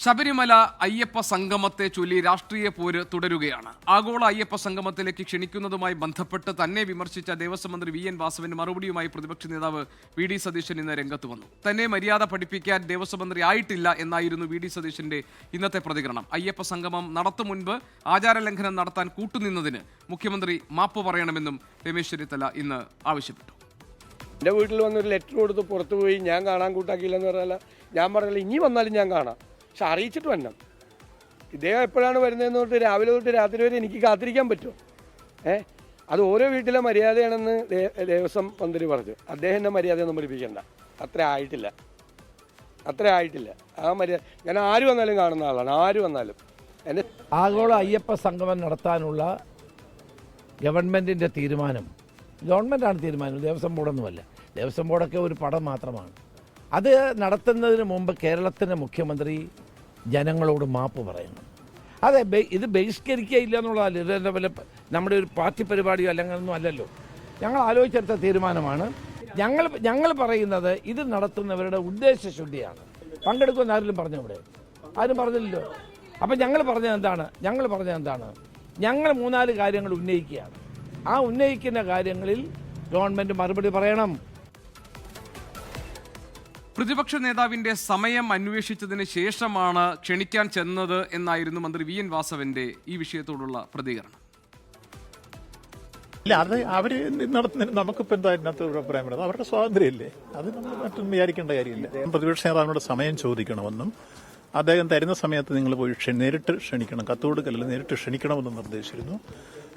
ശബരിമല അയ്യപ്പ സംഗമത്തെ ചൊല്ലി രാഷ്ട്രീയ പോര് തുടരുകയാണ്. ആഗോള അയ്യപ്പ സംഗമത്തിലേക്ക് ക്ഷണിക്കുന്നതുമായി ബന്ധപ്പെട്ട് തന്നെ വിമർശിച്ച ദേവസ്വം മന്ത്രി വി എൻ വാസവന് മറുപടിയുമായി പ്രതിപക്ഷ നേതാവ് വി ഡി സതീശൻ ഇന്ന് രംഗത്ത് വന്നു. തന്നെ മര്യാദ പഠിപ്പിക്കാൻ ദേവസ്വം മന്ത്രി ആയിട്ടില്ല എന്നായിരുന്നു വി ഡി സതീശന്റെ ഇന്നത്തെ പ്രതികരണം. അയ്യപ്പ സംഗമം നടത്തും മുൻപ് ആചാരലംഘനം നടത്താൻ കൂട്ടുനിന്നതിന് മുഖ്യമന്ത്രി മാപ്പ് പറയണമെന്നും രമേശ് ചെന്നിത്തല ഇന്ന് ആവശ്യപ്പെട്ടു. എൻ്റെ വീട്ടിൽ വന്നൊരു ലെറ്റർ കൊടുത്ത് പുറത്തു പോയി ഞാൻ കാണാൻ കൂട്ടാക്കിയില്ലെന്ന് പറഞ്ഞാൽ ഞാൻ പറഞ്ഞില്ല, ഇനി വന്നാലും ഞാൻ കാണാം, പക്ഷെ അറിയിച്ചിട്ട് വരണം. ഇദ്ദേഹം എപ്പോഴാണ് വരുന്നതെന്ന് തൊട്ട് രാവിലെ തൊട്ട് രാത്രി വരെ എനിക്ക് കാത്തിരിക്കാൻ പറ്റുമോ? അത് ഓരോ വീട്ടിലെ മര്യാദയാണെന്ന് ദേവസ്വം മന്ത്രി പറഞ്ഞു. അദ്ദേഹം എന്നെ മര്യാദയൊന്നും പഠിപ്പിക്കണ്ട, അത്ര ആയിട്ടില്ല. ആ മര്യാദ ഞാൻ ആര് വന്നാലും കാണുന്ന ആളാണ്. ആര് വന്നാലും എൻ്റെ ആഗോള അയ്യപ്പ സംഗമം നടത്താനുള്ള ഗവൺമെൻറ്റിൻ്റെ തീരുമാനം ഗവൺമെൻറ്റാണ് തീരുമാനം, ദേവസ്വം ബോർഡൊന്നുമല്ല. ദേവസ്വം ബോർഡൊക്കെ ഒരു പടം മാത്രമാണ്. അത് നടത്തുന്നതിന് മുമ്പ് കേരളത്തിൻ്റെ മുഖ്യമന്ത്രി ജനങ്ങളോട് മാപ്പ് പറയണം. അതെ, ഇത് ബഹിഷ്കരിക്കുകയില്ല എന്നുള്ളതല്ല, ഇത് വല്ല നമ്മുടെ ഒരു പാർട്ടി പരിപാടിയോ അല്ലെങ്കിലൊന്നും അല്ലല്ലോ. ഞങ്ങൾ ആലോചിച്ചെടുത്ത തീരുമാനമാണ്. ഞങ്ങൾ പറയുന്നത് ഇത് നടത്തുന്നവരുടെ ഉദ്ദേശശുദ്ധിയാണ്. പങ്കെടുക്കുമെന്ന് ആരെങ്കിലും പറഞ്ഞു? ഇവിടെ ആരും പറഞ്ഞില്ലല്ലോ. അപ്പം ഞങ്ങൾ പറഞ്ഞത് എന്താണ്? ഞങ്ങൾ 3-4 കാര്യങ്ങൾ ഉന്നയിക്കുകയാണ്. ആ ഉന്നയിക്കുന്ന കാര്യങ്ങളിൽ ഗവൺമെൻറ് മറുപടി പറയണം. പ്രതിപക്ഷ നേതാവിന്റെ സമയം അന്വേഷിച്ചതിന് ശേഷമാണ് ക്ഷണിക്കാൻ ചെന്നത് എന്നായിരുന്നു മന്ത്രി വി എൻ വാസവന്റെ ഈ വിഷയത്തോടുള്ള പ്രതികരണം. ഇല്ല, അത് അവർ നടത്തുന്നതിന് നമുക്കിപ്പോൾ എന്താ ഇതിനകത്ത് അഭിപ്രായം പറയുന്നത്? അവരുടെ സ്വാതന്ത്ര്യമല്ലേ, അത് നമ്മൾ മറ്റൊന്നും വിചാരിക്കേണ്ട കാര്യമില്ല. പ്രതിപക്ഷ നേതാവിനോട് സമയം ചോദിക്കണമെന്നും അദ്ദേഹം തരുന്ന സമയത്ത് നിങ്ങൾ പോയി നേരിട്ട് ക്ഷണിക്കണം, കത്ത് കൊടുക്കല്ല, നേരിട്ട് ക്ഷണിക്കണമെന്ന് നിർദ്ദേശിച്ചിരുന്നു.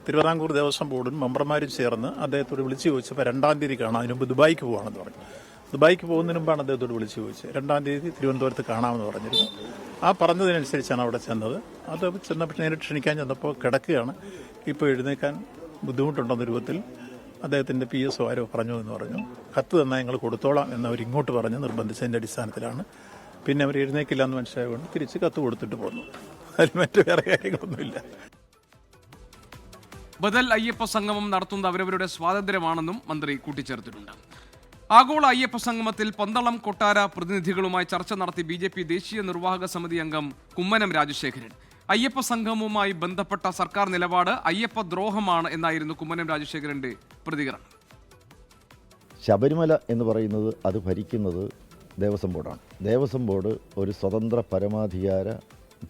തിരുവിതാംകൂർ ദേവസ്വം ബോർഡും മെമ്പർമാരും ചേർന്ന് അദ്ദേഹത്തോട് വിളിച്ചു ചോദിച്ചപ്പോൾ 2-ാം തീയതി കാണാം, അതിന് മുമ്പ് ദുബായിക്ക് പോകാമെന്ന് പറഞ്ഞു. ദുബായിക്ക് പോകുന്നതിന് മുമ്പാണ് അദ്ദേഹത്തോട് വിളിച്ചു ചോദിച്ചത്. 2-ാം തീയതി തിരുവനന്തപുരത്ത് കാണാമെന്ന് പറഞ്ഞിരുന്നു. ആ പറഞ്ഞതിനനുസരിച്ചാണ് അവിടെ ചെന്നത്. അത് ചെന്നപ്പോൾ നേരിട്ട് ക്ഷണിക്കാൻ ചെന്നപ്പോൾ കിടക്കുകയാണ്. ഇപ്പോൾ എഴുന്നേക്കാൻ ബുദ്ധിമുട്ടുണ്ടെന്ന രൂപത്തിൽ അദ്ദേഹത്തിൻ്റെ PSO ആരോ പറഞ്ഞു എന്ന് പറഞ്ഞു. കത്ത് തന്നാൽ ഞങ്ങൾ കൊടുത്തോളാം എന്നവർ ഇങ്ങോട്ട് പറഞ്ഞ് നിർബന്ധിച്ചതിൻ്റെ അടിസ്ഥാനത്തിലാണ്. പിന്നെ അവർ എഴുന്നേക്കില്ല എന്ന് മനസ്സിലായതുകൊണ്ട് തിരിച്ച് കത്ത് കൊടുത്തിട്ട് പോന്നു. അതിൽ മറ്റു വേറെ കാര്യങ്ങളൊന്നുമില്ല. ബദൽ അയ്യപ്പ സംഗമം നടത്തുന്നത് അവരവരുടെ സ്വാതന്ത്ര്യമാണെന്നും മന്ത്രി കൂട്ടിച്ചേർത്തിട്ടുണ്ട്. ആഗോള അയ്യപ്പ സംഗമത്തിൽ പന്തളം കൊട്ടാര പ്രതിനിധികളുമായി ചർച്ച നടത്തി BJP ദേശീയ നിർവാഹക സമിതി അംഗം കുമ്മനം രാജശേഖരൻ. അയ്യപ്പ സംഗമവുമായി ബന്ധപ്പെട്ട സർക്കാർ നിലപാട് അയ്യപ്പ ദ്രോഹമാണ് എന്നായിരുന്നു കുമ്മനം രാജശേഖരന്റെ പ്രതികരണം. ശബരിമല എന്ന് പറയുന്നത് അത് ഭരിക്കുന്നത് ദേവസ്വം ബോർഡാണ്. ദേവസ്വം ബോർഡ് ഒരു സ്വതന്ത്ര പരമാധികാര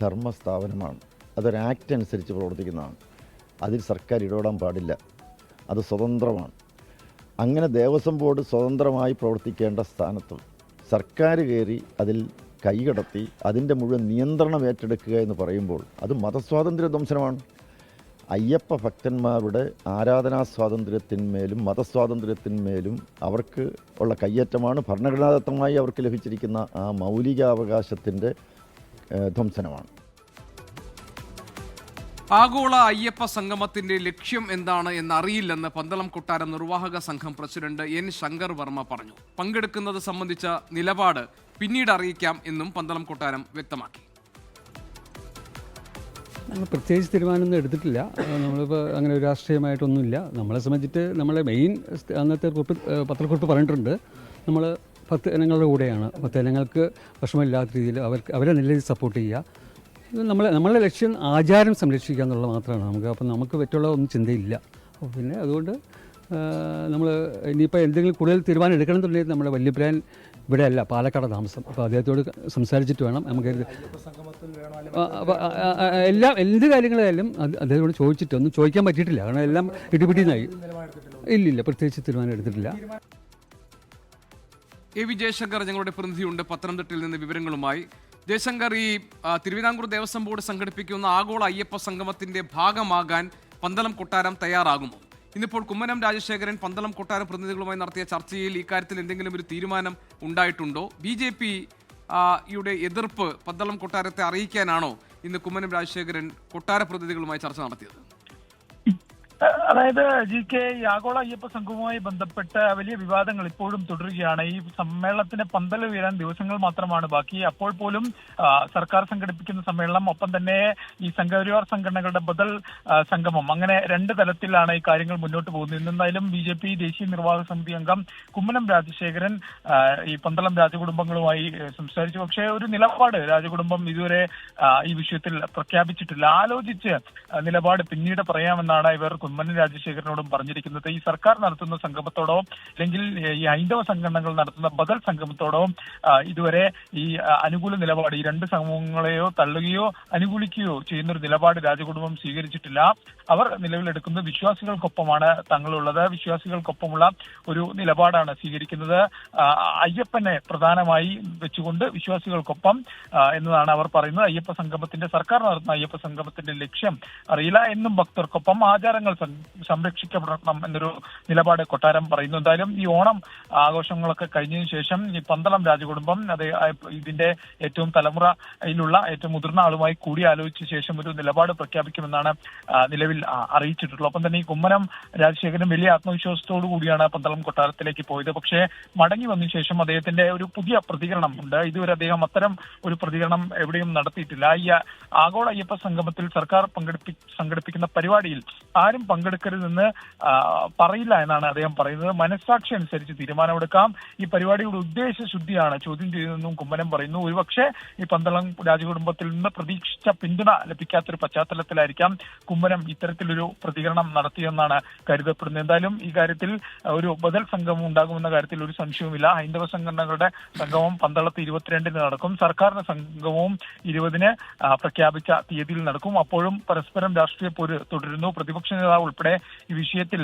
ധർമ്മസ്ഥാപനമാണ്. അതൊരു ആക്ട് അനുസരിച്ച് പ്രവർത്തിക്കുന്നതാണ്. അതിൽ സർക്കാർ ഇടപെടാൻ പാടില്ല. അത് സ്വതന്ത്രമാണ്. അങ്ങനെ ദേവസ്വം ബോർഡ് സ്വതന്ത്രമായി പ്രവർത്തിക്കേണ്ട സ്ഥാനത്ത് സർക്കാർ കയറി അതിൽ കൈകടത്തി അതിൻ്റെ മുഴുവൻ നിയന്ത്രണം ഏറ്റെടുക്കുക എന്ന് പറയുമ്പോൾ അത് മതസ്വാതന്ത്ര്യ ധ്വംസനമാണ്. അയ്യപ്പ ഭക്തന്മാരുടെ ആരാധനാ സ്വാതന്ത്ര്യത്തിന്മേലും മതസ്വാതന്ത്ര്യത്തിന്മേലും അവർക്ക് ഉള്ള കയ്യേറ്റമാണ്. ഭരണഘടനാദത്തമായി അവർക്ക് ലഭിച്ചിരിക്കുന്ന ആ മൗലികാവകാശത്തിൻ്റെ ധ്വംസനമാണ്. ആഗോള അയ്യപ്പ സംഗമത്തിന്റെ ലക്ഷ്യം എന്താണ് എന്നറിയില്ലെന്ന് പന്തളം കൊട്ടാരം നിർവാഹക സംഘം പ്രസിഡന്റ് N. ശങ്കർ വർമ്മ പറഞ്ഞു. പങ്കെടുക്കുന്നത് സംബന്ധിച്ച നിലപാട് പിന്നീട് അറിയിക്കാം എന്നും പന്തളം കൊട്ടാരം വ്യക്തമാക്കി. നമ്മൾ പ്രത്യേകിച്ച് തീരുമാനമൊന്നും എടുത്തിട്ടില്ല. നമ്മളിപ്പോൾ അങ്ങനെ ഒരു രാഷ്ട്രീയമായിട്ടൊന്നുമില്ല. നമ്മളെ സംബന്ധിച്ചിട്ട് നമ്മളെ മെയിൻ അന്നത്തെ പത്രക്കുറിപ്പ് പറഞ്ഞിട്ടുണ്ട്, നമ്മൾ ഭക്തജനങ്ങളുടെ കൂടെയാണ്. ഭക്തജനങ്ങൾക്ക് വിഷമമില്ലാത്ത രീതിയിൽ അവരെ നല്ല രീതിയിൽ സപ്പോർട്ട് ചെയ്യുക. നമ്മളുടെ ലക്ഷ്യം ആചാരം സംരക്ഷിക്കുക എന്നുള്ളത് മാത്രമാണ് നമുക്ക്. അപ്പം നമുക്ക് പറ്റുള്ള ഒന്നും ചിന്തയില്ല. അപ്പോൾ പിന്നെ അതുകൊണ്ട് നമ്മൾ ഇനിയിപ്പോൾ എന്തെങ്കിലും കൂടുതൽ തീരുമാനം എടുക്കണമെന്നുണ്ടെങ്കിൽ നമ്മുടെ വല്യപ്രാൻ ഇവിടെ അല്ല, പാലക്കാട് താമസം. അപ്പോൾ അദ്ദേഹത്തോട് സംസാരിച്ചിട്ട് വേണം നമുക്ക് എന്ത് കാര്യങ്ങളായാലും അദ്ദേഹത്തോട് ചോദിച്ചിട്ട് ഒന്നും ചോദിക്കാൻ പറ്റിയിട്ടില്ല. കാരണം എല്ലാം ഇടിപിടിന്നായി. ഇല്ലില്ല, പ്രത്യേകിച്ച് തീരുമാനം എടുത്തിട്ടില്ല. AV ജയശങ്കർ ഞങ്ങളുടെ പ്രതിനിധിയുണ്ട് പത്തനംതിട്ടയിൽ നിന്ന് വിവരങ്ങളുമായി. ജയശങ്കർ, ഈ തിരുവിതാംകൂർ ദേവസ്വം ബോർഡ് സംഘടിപ്പിക്കുന്ന ആഗോള അയ്യപ്പ സംഗമത്തിന്റെ ഭാഗമാകാൻ പന്തളം കൊട്ടാരം തയ്യാറാകുമോ? ഇന്നിപ്പോൾ കുമ്മനം രാജശേഖരൻ പന്തളം കൊട്ടാരം പ്രതിനിധികളുമായി നടത്തിയ ചർച്ചയിൽ ഇക്കാര്യത്തിൽ എന്തെങ്കിലും ഒരു തീരുമാനം ഉണ്ടായിട്ടുണ്ടോ? BJP യുടെ എതിർപ്പ് പന്തളം കൊട്ടാരത്തെ അറിയിക്കാനാണോ ഇന്ന് കുമ്മനം രാജശേഖരൻ കൊട്ടാര പ്രതിനിധികളുമായി ചർച്ച നടത്തിയത്? അതായത് GK, ഈ ആഗോള അയ്യപ്പ സംഘവുമായി ബന്ധപ്പെട്ട് വലിയ വിവാദങ്ങൾ ഇപ്പോഴും തുടരുകയാണ്. ഈ സമ്മേളനത്തിന് പന്തൽ വീഴാൻ ദിവസങ്ങൾ മാത്രമാണ് ബാക്കി. അപ്പോൾ പോലും സർക്കാർ സംഘടിപ്പിക്കുന്ന സമ്മേളനം, ഒപ്പം തന്നെ ഈ സംഘപരിവാർ സംഘടനകളുടെ ബദൽ സംഗമം, അങ്ങനെ രണ്ട് തലത്തിലാണ് ഈ കാര്യങ്ങൾ മുന്നോട്ട് പോകുന്നത്. ഇന്നെന്തായാലും BJP ദേശീയ നിർവാഹക സമിതി അംഗം കുമ്മനം രാജശേഖരൻ ഈ പന്തളം രാജകുടുംബങ്ങളുമായി സംസാരിച്ചു. പക്ഷേ ഒരു നിലപാട് രാജകുടുംബം ഇതുവരെ ഈ വിഷയത്തിൽ പ്രഖ്യാപിച്ചിട്ടില്ല. ആലോചിച്ച് നിലപാട് പിന്നീട് പറയാമെന്നാണ് ഇവർ കുമ്മനം രാജശേഖരനോടും പറഞ്ഞിരിക്കുന്നത്. ഈ സർക്കാർ നടത്തുന്ന സംഗമത്തോടോ അല്ലെങ്കിൽ ഈ ഹൈന്ദവ സംഘടനകൾ നടത്തുന്ന ബദൽ സംഗമത്തോടോ ഇതുവരെ ഈ അനുകൂല നിലപാട്, ഈ രണ്ട് സമൂഹങ്ങളെയോ തള്ളുകയോ അനുകൂലിക്കുകയോ ചെയ്യുന്നൊരു നിലപാട് രാജകുടുംബം സ്വീകരിച്ചിട്ടില്ല. അവർ നിലവിലെടുക്കുന്നത് വിശ്വാസികൾക്കൊപ്പമാണ് തങ്ങളുള്ളത്, വിശ്വാസികൾക്കൊപ്പമുള്ള ഒരു നിലപാടാണ് സ്വീകരിക്കുന്നത്. അയ്യപ്പനെ പ്രധാനമായി വെച്ചുകൊണ്ട് വിശ്വാസികൾക്കൊപ്പം എന്നതാണ് അവർ പറയുന്നത്. അയ്യപ്പ സംഗമത്തിന്റെ, സർക്കാർ നടത്തുന്ന അയ്യപ്പ സംഗമത്തിന്റെ ലക്ഷ്യം അറിയില്ല എന്നും ഭക്തർക്കൊപ്പം ആചാരങ്ങൾ സംരക്ഷിക്കപ്പെടണം എന്നൊരു നിലപാട് കൊട്ടാരം പറയുന്നു. എന്തായാലും ഈ ഓണം ആഘോഷങ്ങളൊക്കെ കഴിഞ്ഞതിന് ശേഷം ഈ പന്തളം രാജകുടുംബം ഇതിന്റെ ഏറ്റവും തലമുറയിലുള്ള ഏറ്റവും മുതിർന്ന ആളുമായി കൂടി ആലോചിച്ച ശേഷം ഒരു നിലപാട് പ്രഖ്യാപിക്കുമെന്നാണ് നിലവിൽ അറിയിച്ചിട്ടുള്ളത്. ഒപ്പം തന്നെ ഈ കുമ്മനം രാജശേഖരൻ വലിയ ആത്മവിശ്വാസത്തോടു കൂടിയാണ് പന്തളം കൊട്ടാരത്തിലേക്ക് പോയത്. പക്ഷേ മടങ്ങി വന്നതിന് ശേഷം അദ്ദേഹത്തിന്റെ ഒരു പുതിയ പ്രതികരണം ഉണ്ട്. ഇതുവരെ അദ്ദേഹം അത്തരം ഒരു പ്രതികരണം എവിടെയും നടത്തിയിട്ടില്ല. ഈ ആഗോള അയ്യപ്പ സംഗമത്തിൽ സർക്കാർ സംഘടിപ്പിക്കുന്ന പരിപാടിയിൽ ആരും പങ്കെടുക്കരുതെന്ന് പറയില്ല എന്നാണ് അദ്ദേഹം പറയുന്നത്. മനസ്സാക്ഷി അനുസരിച്ച് തീരുമാനമെടുക്കാം. ഈ പരിപാടിയുടെ ഉദ്ദേശശുദ്ധിയാണ് ചോദ്യം ചെയ്തതെന്നും കുമ്മനം പറയുന്നു. ഒരുപക്ഷെ ഈ പന്തളം രാജകുടുംബത്തിൽ നിന്ന് പ്രതീക്ഷിച്ച പിന്തുണ ലഭിക്കാത്തൊരു പശ്ചാത്തലത്തിലായിരിക്കാം കുമ്മനം ഇത്തരത്തിലൊരു പ്രതികരണം നടത്തിയെന്നാണ് കരുതപ്പെടുന്നത്. എന്തായാലും ഈ കാര്യത്തിൽ ഒരു ബദൽ സംഗമം ഉണ്ടാകുമെന്ന കാര്യത്തിൽ ഒരു സംശയവുമില്ല. ഹൈന്ദവ സംഘടനകളുടെ സംഗമം പന്തളത്ത് 22-ന് നടക്കും. സർക്കാരിന്റെ സംഗമവും 20-ന് പ്രഖ്യാപിച്ച തീയതിയിൽ നടക്കും. അപ്പോഴും പരസ്പരം രാഷ്ട്രീയ പോര് തുടരുന്നു. പ്രതിപക്ഷ നേതാവ് ഉൾപ്പെടെ ഈ വിഷയത്തിൽ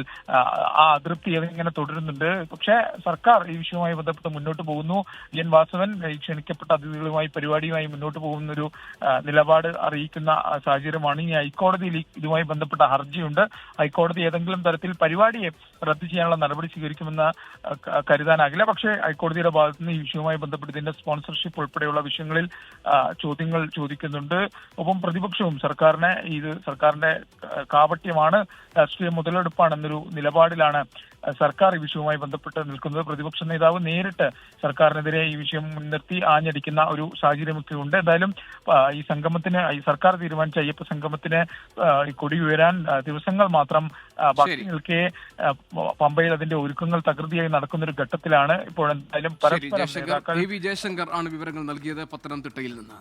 ആ അതൃപ്തി ഇങ്ങനെ തുടരുന്നുണ്ട്. പക്ഷേ സർക്കാർ ഈ വിഷയവുമായി ബന്ധപ്പെട്ട് മുന്നോട്ട് പോകുന്നു. എൻ വാസവൻ ക്ഷണിക്കപ്പെട്ട അതിഥികളുമായി പരിപാടിയുമായി മുന്നോട്ട് പോകുന്നൊരു നിലപാട് അറിയിക്കുന്ന സാഹചര്യമാണ്. ഇനി ഹൈക്കോടതിയിൽ ഇതുമായി ബന്ധപ്പെട്ട ഹർജിയുണ്ട്. ഹൈക്കോടതി ഏതെങ്കിലും തരത്തിൽ പരിപാടിയെ റദ്ദു ചെയ്യാനുള്ള നടപടി സ്വീകരിക്കുമെന്ന് കരുതാനാകില്ല. പക്ഷേ ഹൈക്കോടതിയുടെ ഭാഗത്തു നിന്ന് ഈ വിഷയവുമായി ബന്ധപ്പെട്ട് ഇതിന്റെ സ്പോൺസർഷിപ്പ് ഉൾപ്പെടെയുള്ള വിഷയങ്ങളിൽ ചോദ്യങ്ങൾ ചോദിക്കുന്നുണ്ട്. ഒപ്പം പ്രതിപക്ഷവും സർക്കാരിന്റെ കാപട്യമാണ്, രാഷ്ട്രീയ മുതലെടുപ്പാണെന്നൊരു നിലപാടിലാണ് സർക്കാർ ഈ വിഷയവുമായി ബന്ധപ്പെട്ട് നിൽക്കുന്നത്. പ്രതിപക്ഷ നേതാവ് നേരിട്ട് സർക്കാരിനെതിരെ ഈ വിഷയം മുൻനിർത്തി ആഞ്ഞടിക്കുന്ന ഒരു സാഹചര്യമൊക്കെ ഉണ്ട്. എന്തായാലും ഈ സംഗമത്തിന്, ഈ സർക്കാർ തീരുമാനിച്ച അയ്യപ്പ സംഗമത്തിന് കൊടി ഉയരാൻ ദിവസങ്ങൾ മാത്രം ബാക്കി നിൽക്കെ പമ്പയിൽ അതിന്റെ ഒരുക്കങ്ങൾ തകൃതിയായി നടക്കുന്ന ഒരു ഘട്ടത്തിലാണ് ഇപ്പോൾ. എന്തായാലും പരസ്പരം ജയശങ്കർ ആണ് വിവരങ്ങൾ നൽകിയത് പത്തനംതിട്ടയിൽ നിന്ന്.